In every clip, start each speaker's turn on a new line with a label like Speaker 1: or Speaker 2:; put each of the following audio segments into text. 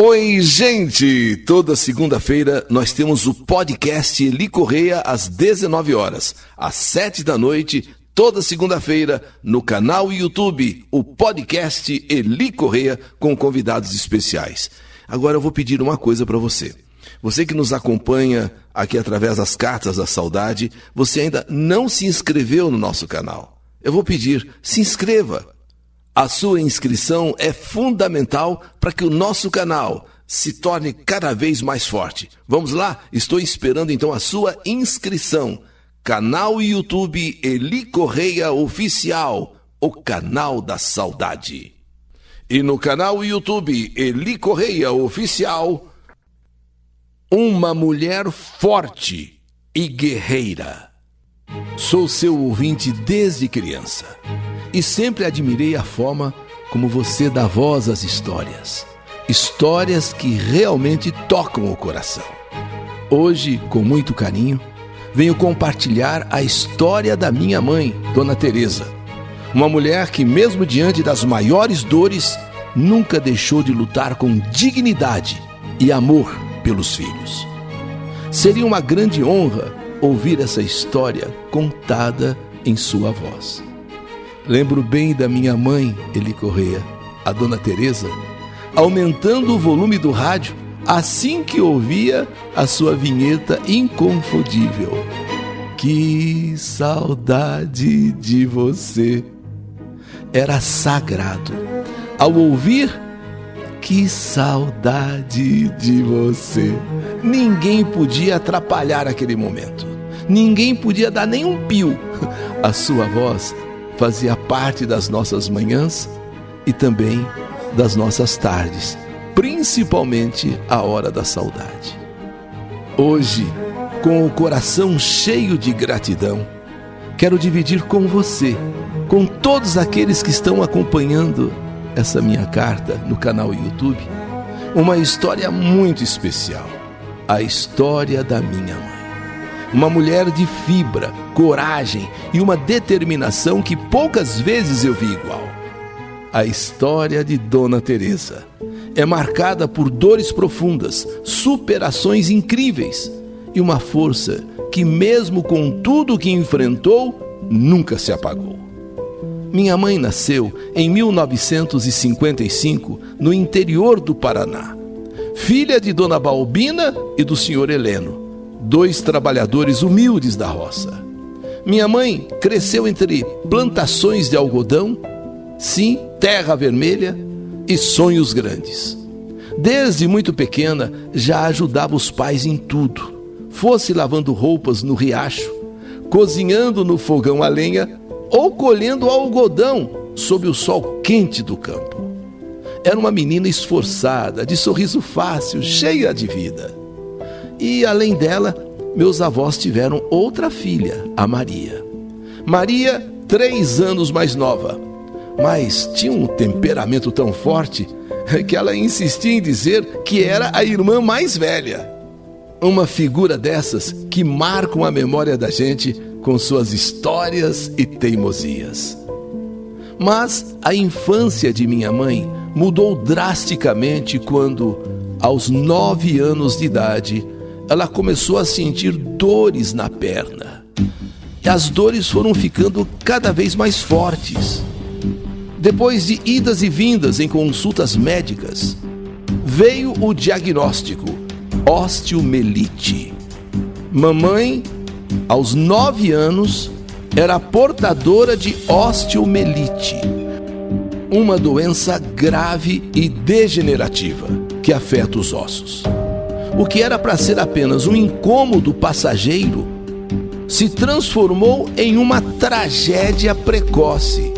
Speaker 1: Oi, gente! Toda segunda-feira nós temos o podcast Eli Correia às 19 horas, às 7 da noite, toda segunda-feira, no canal YouTube, o podcast Eli Correia com convidados especiais. Agora eu vou pedir uma coisa para você. Você que nos acompanha aqui através das Cartas da Saudade, você ainda não se inscreveu no nosso canal. Eu vou pedir, se inscreva. A sua inscrição é fundamental para que o nosso canal se torne cada vez mais forte. Vamos lá? Estou esperando então a sua inscrição. Canal YouTube Eli Correia Oficial, o canal da saudade. E no canal YouTube Eli Correia Oficial, uma mulher forte e guerreira. Sou seu ouvinte desde criança. E sempre admirei a forma como você dá voz às histórias. Histórias que realmente tocam o coração. Hoje, com muito carinho, venho compartilhar a história da minha mãe, Dona Teresa. Uma mulher que, mesmo diante das maiores dores, nunca deixou de lutar com dignidade e amor pelos filhos. Seria uma grande honra ouvir essa história contada em sua voz. Lembro bem da minha mãe, Eli Correia, a Dona Teresa, aumentando o volume do rádio assim que ouvia a sua vinheta inconfundível. Que saudade de você! Era sagrado. Ao ouvir, que saudade de você! Ninguém podia atrapalhar aquele momento. Ninguém podia dar nem um pio. A sua voz fazia parte das nossas manhãs e também das nossas tardes, principalmente a hora da saudade. Hoje, com o coração cheio de gratidão, quero dividir com você, com todos aqueles que estão acompanhando essa minha carta no canal YouTube, uma história muito especial, a história da minha mãe. Uma mulher de fibra, coragem e uma determinação que poucas vezes eu vi igual. A história de Dona Teresa é marcada por dores profundas, superações incríveis e uma força que, mesmo com tudo que enfrentou, nunca se apagou. Minha mãe nasceu em 1955 no interior do Paraná, filha de Dona Balbina e do Sr. Heleno, dois trabalhadores humildes da roça. Minha mãe cresceu entre plantações de algodão, sim, terra vermelha e sonhos grandes. Desde muito pequena já ajudava os pais em tudo, fosse lavando roupas no riacho, cozinhando no fogão a lenha ou colhendo algodão sob o sol quente do campo. Era uma menina esforçada, de sorriso fácil, cheia de vida. E, além dela, meus avós tiveram outra filha, a Maria. Maria, 3 anos mais nova, mas tinha um temperamento tão forte que ela insistia em dizer que era a irmã mais velha. Uma figura dessas que marcam a memória da gente com suas histórias e teimosias. Mas a infância de minha mãe mudou drasticamente quando, aos 9 anos de idade, ela começou a sentir dores na perna. E as dores foram ficando cada vez mais fortes. Depois de idas e vindas em consultas médicas, veio o diagnóstico: osteomielite. Mamãe, aos 9 anos, era portadora de osteomielite, uma doença grave e degenerativa que afeta os ossos. O que era para ser apenas um incômodo passageiro se transformou em uma tragédia precoce.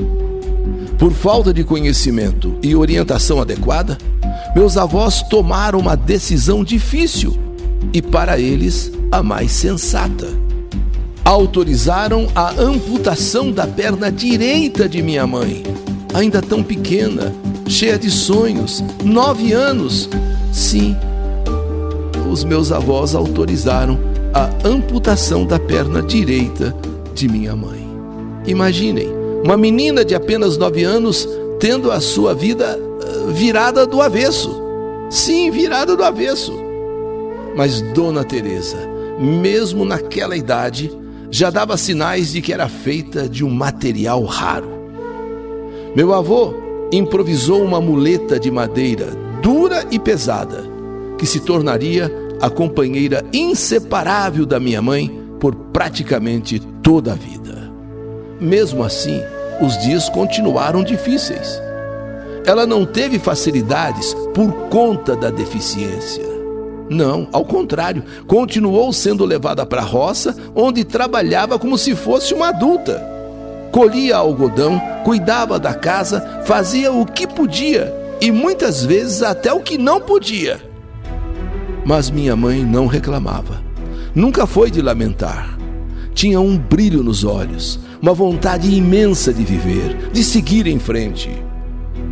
Speaker 1: Por falta de conhecimento e orientação adequada, meus avós tomaram uma decisão difícil e, para eles, a mais sensata. Autorizaram a amputação da perna direita de minha mãe, ainda tão pequena, cheia de sonhos, 9 anos. Sim, os meus avós autorizaram a amputação da perna direita de minha mãe. Imaginem, uma menina de apenas 9 anos tendo a sua vida virada do avesso. Sim, virada do avesso. Mas Dona Teresa, mesmo naquela idade, já dava sinais de que era feita de um material raro. Meu avô improvisou uma muleta de madeira dura e pesada, que se tornaria a companheira inseparável da minha mãe por praticamente toda a vida. Mesmo assim, os dias continuaram difíceis. Ela não teve facilidades por conta da deficiência. Não, ao contrário, continuou sendo levada para a roça, onde trabalhava como se fosse uma adulta. Colhia algodão, cuidava da casa, fazia o que podia e muitas vezes até o que não podia. Mas minha mãe não reclamava. Nunca foi de lamentar. Tinha um brilho nos olhos, uma vontade imensa de viver, de seguir em frente.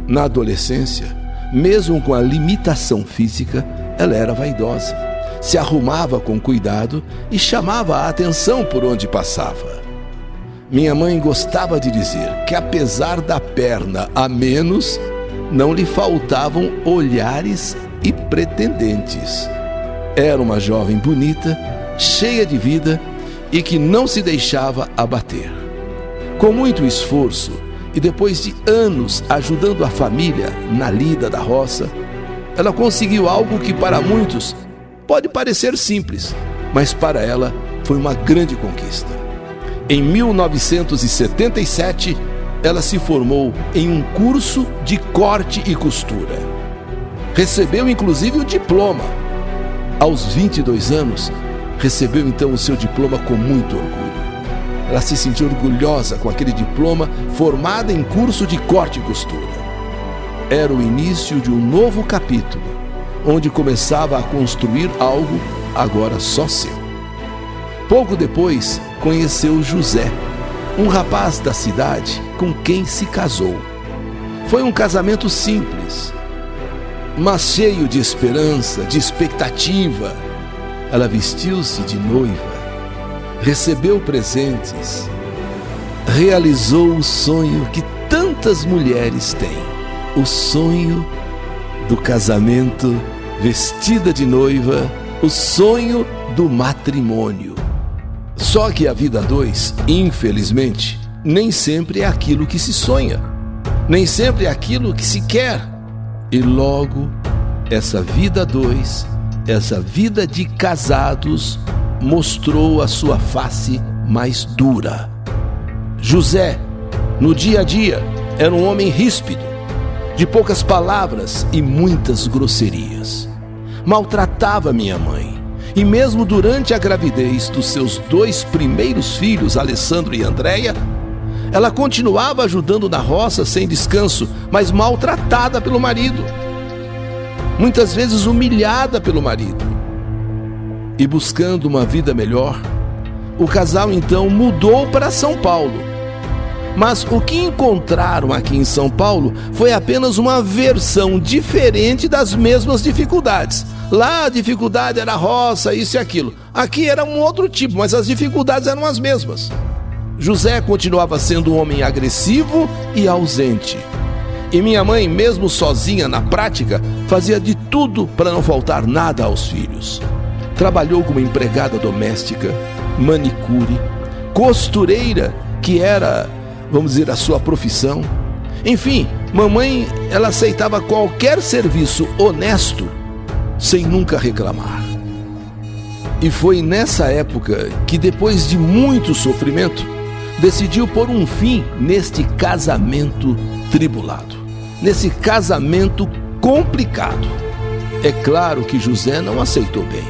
Speaker 1: Na adolescência, mesmo com a limitação física, ela era vaidosa, se arrumava com cuidado e chamava a atenção por onde passava. Minha mãe gostava de dizer que, apesar da perna a menos, não lhe faltavam olhares e pretendentes. Era uma jovem bonita, cheia de vida e que não se deixava abater. Com muito esforço e depois de anos ajudando a família na lida da roça, ela conseguiu algo que para muitos pode parecer simples, mas para ela foi uma grande conquista. Em 1977, ela se formou em um curso de corte e costura. Recebeu inclusive o diploma. Aos 22 anos, recebeu então o seu diploma com muito orgulho. Ela se sentiu orgulhosa com aquele diploma, formada em curso de corte e costura. Era o início de um novo capítulo, onde começava a construir algo agora só seu. Pouco depois, conheceu José, um rapaz da cidade com quem se casou. Foi um casamento simples, mas cheio de esperança, de expectativa. Ela vestiu-se de noiva, recebeu presentes, realizou o sonho que tantas mulheres têm, o sonho do casamento, vestida de noiva, o sonho do matrimônio. Só que a vida a dois, infelizmente, nem sempre é aquilo que se sonha, nem sempre é aquilo que se quer. E logo, essa vida a dois, essa vida de casados, mostrou a sua face mais dura. José, no dia a dia, era um homem ríspido, de poucas palavras e muitas grosserias. Maltratava minha mãe. E mesmo durante a gravidez dos seus 2 primeiros filhos, Alessandro e Andréia, ela continuava ajudando na roça sem descanso, mas maltratada pelo marido. Muitas vezes humilhada pelo marido. E buscando uma vida melhor, o casal então mudou para São Paulo. Mas o que encontraram aqui em São Paulo foi apenas uma versão diferente das mesmas dificuldades. Lá a dificuldade era roça, isso e aquilo. Aqui era um outro tipo, mas as dificuldades eram as mesmas. José continuava sendo um homem agressivo e ausente. E minha mãe, mesmo sozinha na prática, fazia de tudo para não faltar nada aos filhos. Trabalhou como empregada doméstica, manicure, costureira, que era, vamos dizer, a sua profissão. Enfim, mamãe, ela aceitava qualquer serviço honesto, sem nunca reclamar. E foi nessa época que, depois de muito sofrimento, decidiu pôr um fim neste casamento tribulado, nesse casamento complicado. É claro que José não aceitou bem.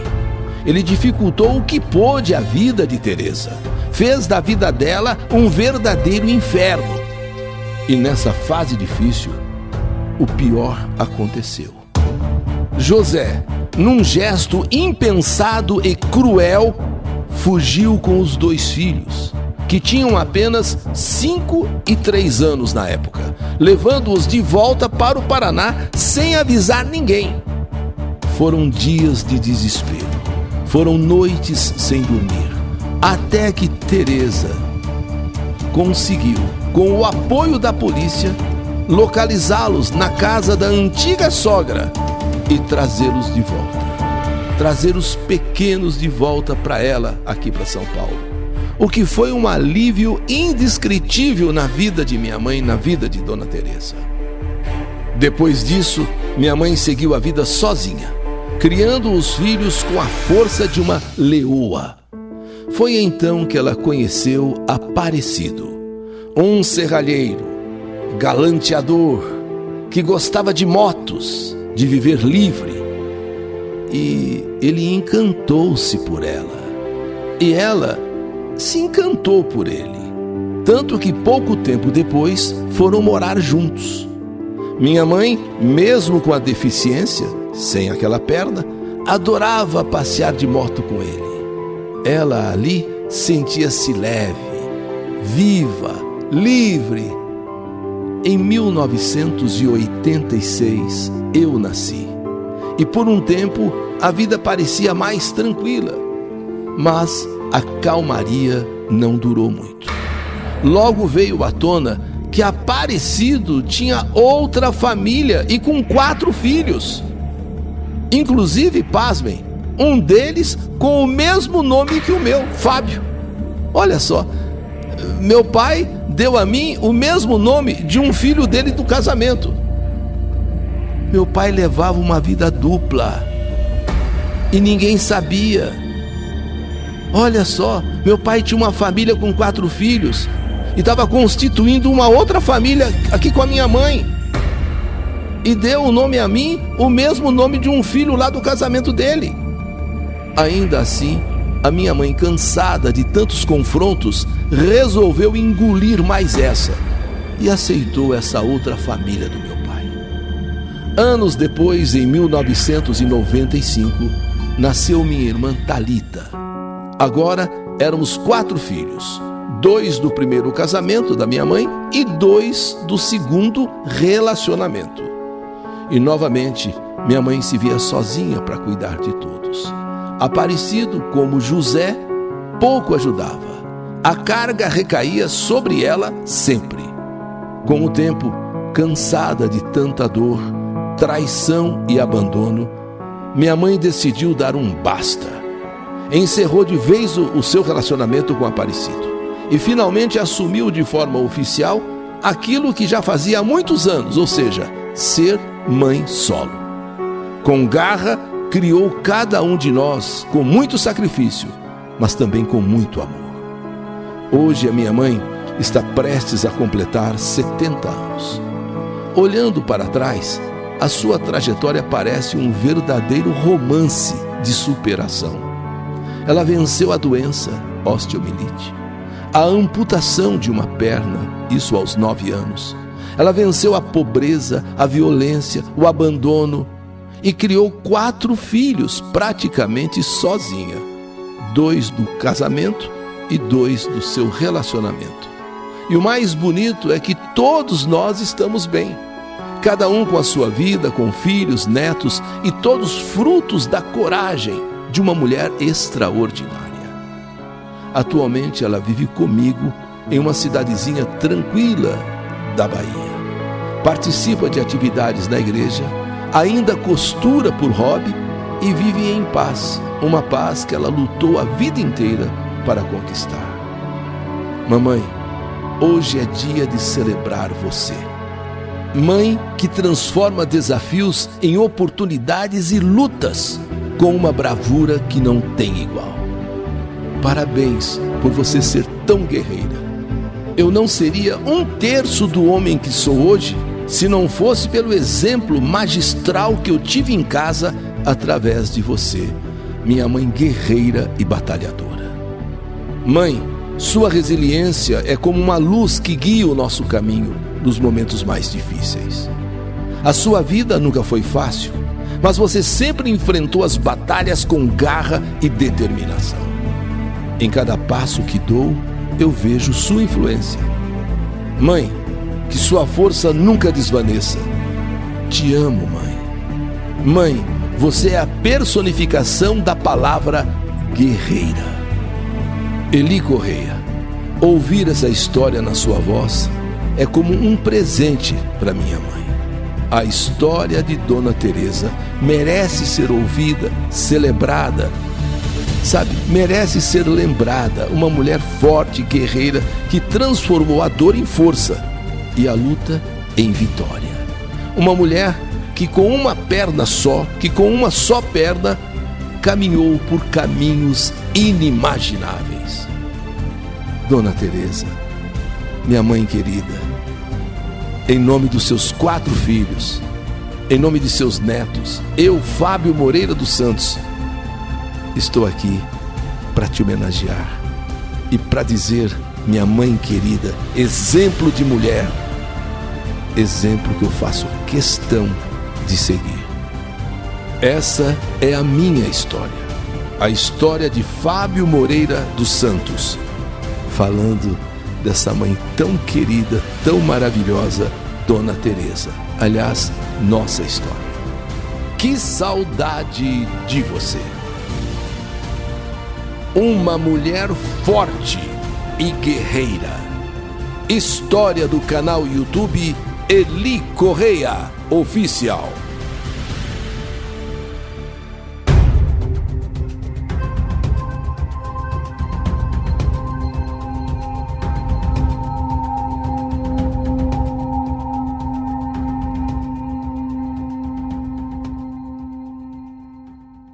Speaker 1: Ele dificultou o que pôde a vida de Teresa, fez da vida dela um verdadeiro inferno. E nessa fase difícil, o pior aconteceu. José, num gesto impensado e cruel, fugiu com os 2 filhos, que tinham apenas 5 e 3 anos na época, levando-os de volta para o Paraná sem avisar ninguém. Foram dias de desespero, foram noites sem dormir, até que Teresa conseguiu, com o apoio da polícia, localizá-los na casa da antiga sogra, e trazê-los de volta. Trazer os pequenos de volta para ela, aqui para São Paulo. O que foi um alívio indescritível na vida de minha mãe, na vida de Dona Teresa. Depois disso, minha mãe seguiu a vida sozinha, criando os filhos com a força de uma leoa. Foi então que ela conheceu Aparecido, um serralheiro, galanteador, que gostava de motos, de viver livre. E ele encantou-se por ela. E ela se encantou por ele. Tanto que pouco tempo depois foram morar juntos. Minha mãe, mesmo com a deficiência, sem aquela perna, adorava passear de moto com ele. Ela ali sentia-se leve, viva, livre. Em 1986, eu nasci. E por um tempo, a vida parecia mais tranquila. Mas a calmaria não durou muito. Logo veio à tona que Aparecido tinha outra família e com 4 filhos. Inclusive, pasmem, um deles com o mesmo nome que o meu, Fábio. Olha só, meu pai deu a mim o mesmo nome de um filho dele do casamento. Meu pai levava uma vida dupla e ninguém sabia. Olha só, meu pai tinha uma família com 4 filhos e estava constituindo uma outra família aqui com a minha mãe. E deu o nome a mim, o mesmo nome de um filho lá do casamento dele. Ainda assim, a minha mãe, cansada de tantos confrontos, resolveu engolir mais essa e aceitou essa outra família do meu pai. Anos depois, em 1995, nasceu minha irmã Thalita. Agora éramos 4 filhos, 2 do primeiro casamento da minha mãe e 2 do segundo relacionamento. E novamente, minha mãe se via sozinha para cuidar de todos. Aparecido, como José, pouco ajudava. A carga recaía sobre ela sempre. Com o tempo, cansada de tanta dor, traição e abandono, minha mãe decidiu dar um basta. Encerrou de vez o seu relacionamento com Aparecido e finalmente assumiu de forma oficial aquilo que já fazia há muitos anos, ou seja, ser mãe solo. Com garra, criou cada um de nós com muito sacrifício, mas também com muito amor. Hoje a minha mãe está prestes a completar 70 anos. Olhando para trás, a sua trajetória parece um verdadeiro romance de superação. Ela venceu a doença, osteomielite, a amputação de uma perna, isso aos 9 anos. Ela venceu a pobreza, a violência, o abandono e criou 4 filhos praticamente sozinha. 2 do casamento e 2 do seu relacionamento. E o mais bonito é que todos nós estamos bem. Cada um com a sua vida, com filhos, netos e todos frutos da coragem de uma mulher extraordinária. Atualmente ela vive comigo em uma cidadezinha tranquila da Bahia. Participa de atividades na igreja, ainda costura por hobby e vive em paz, uma paz que ela lutou a vida inteira para conquistar. Mamãe, hoje é dia de celebrar você. Mãe que transforma desafios em oportunidades e lutas com uma bravura que não tem igual. Parabéns por você ser tão guerreira. Eu não seria 1/3 do homem que sou hoje se não fosse pelo exemplo magistral que eu tive em casa através de você, minha mãe guerreira e batalhadora. Mãe, sua resiliência é como uma luz que guia o nosso caminho nos momentos mais difíceis. A sua vida nunca foi fácil, mas você sempre enfrentou as batalhas com garra e determinação. Em cada passo que dou, eu vejo sua influência. Mãe, que sua força nunca desvaneça. Te amo, mãe. Mãe, você é a personificação da palavra guerreira. Eli Correia, ouvir essa história na sua voz é como um presente para minha mãe. A história de Dona Teresa merece ser ouvida, celebrada, sabe? Merece ser lembrada. Uma mulher forte e guerreira que transformou a dor em força e a luta em vitória. Uma mulher que com uma perna só, que com uma só perna, caminhou por caminhos inimagináveis. Dona Teresa, minha mãe querida, em nome dos seus 4 filhos, em nome de seus netos, eu, Fábio Moreira dos Santos, estou aqui para te homenagear e para dizer, minha mãe querida, exemplo de mulher, exemplo que eu faço questão de seguir. Essa é a minha história, a história de Fábio Moreira dos Santos, falando dessa mãe tão querida, tão maravilhosa, Dona Teresa. Aliás, nossa história. Que saudade de você! Uma mulher forte e guerreira. História do canal YouTube Eli Correia Oficial.